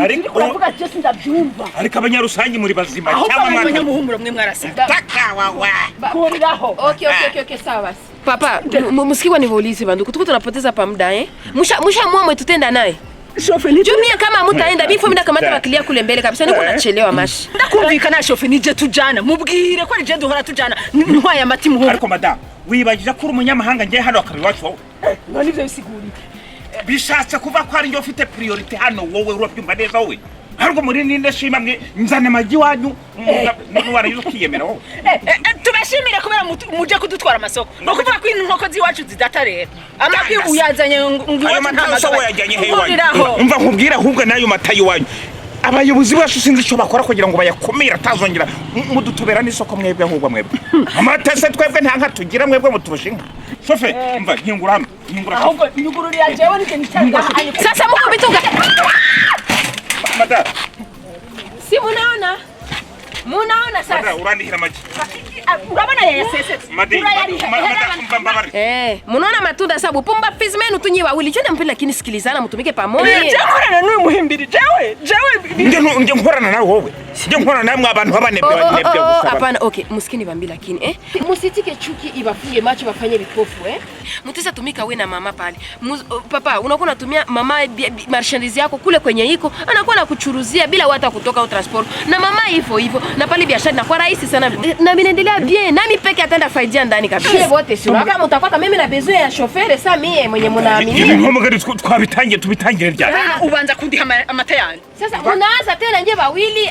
Ariko uravuga je sindabyumva. Ariko abanyarusangi muri bazima cyangwa mwana abanyamuhumuro mwe mwarasanga. Taka wawa. Kuriraho. Okay, sawa basi. Papa, msikiwa niwaulize banduku. Tuko tunapoteza pa muda Musha muamwe tutenda naye. Shofe ni Jumia kama mutaenda bifo mimi nakamata bakilia kule mbele kabisa niko nachelewa mashi. Ndakumvikana shofe nije tujana. Mubwire ko rije duhora tujana. Ntwaya amati muhumuro. Ariko madam, wibagije ko umunyamahanga ngiye hano akari wacu wowe. None ivyo bisiguri. Bishatse kuva ko ari ngiye ufite priority hano wowe urabyumva neza wowe. Hargo muri ninde shima mwe nzane maji wanyu n'uwari yukiyemera wowe. Tubashimira kubera muje kudutwara amasoko. Bakuvuga ko inkoko ziwacu zidatarera. Amabwi uyazanye ngiwacu nta masoko yajyanye hewanyu. Umva nkubwira ahubwo nayo matayi wanyu. Abayobozi bacu sinzi icyo bakora kugira ngo bayakomere atazongera mudutubera n'isoko mwebwe ahubwo mwebwe. Amatese twebwe nta nka tugira mwebwe mutubushinga. Shofe umva nkingura. Ahubwo nyugururi ya jewe nike nicanga. Sasa muko bitunga. Madam. Si munaona sasa. Madam urandihira maji. Urabona yeye sese. Madam munaona matunda sababu pumba fizi menu tunyi wawili chone mpira lakini sikilizana mtumike pamoja. Jewe n'uyu muhimbiri jewe. Nje nkorana nawe wowe. Nje nkorana namwe abantu babanebye gusa. Hapana, okay, musikini bambi lakini musitike chuki ibafunge macho bafanye vipofu Mutisa tumika we na mama pale. Papa, unakuwa unatumia mama marchandise yako kule kwenye iko, anakuwa anakuchuruzia bila hata kutoka au transport. Na mama hivyo. Na pale biashara inakuwa rahisi sana. Na binaendelea bien. Nami peke ataenda faidia ndani kabisa. Wote sio. Kama mtakwata mimi na besoin ya chauffeur sasa mimi mwenye mnaamini. Ngombwa twabitangiye tubitangire ryari. Ubanza kundiha amata yanyu. Sasa unaanza tena nje bawili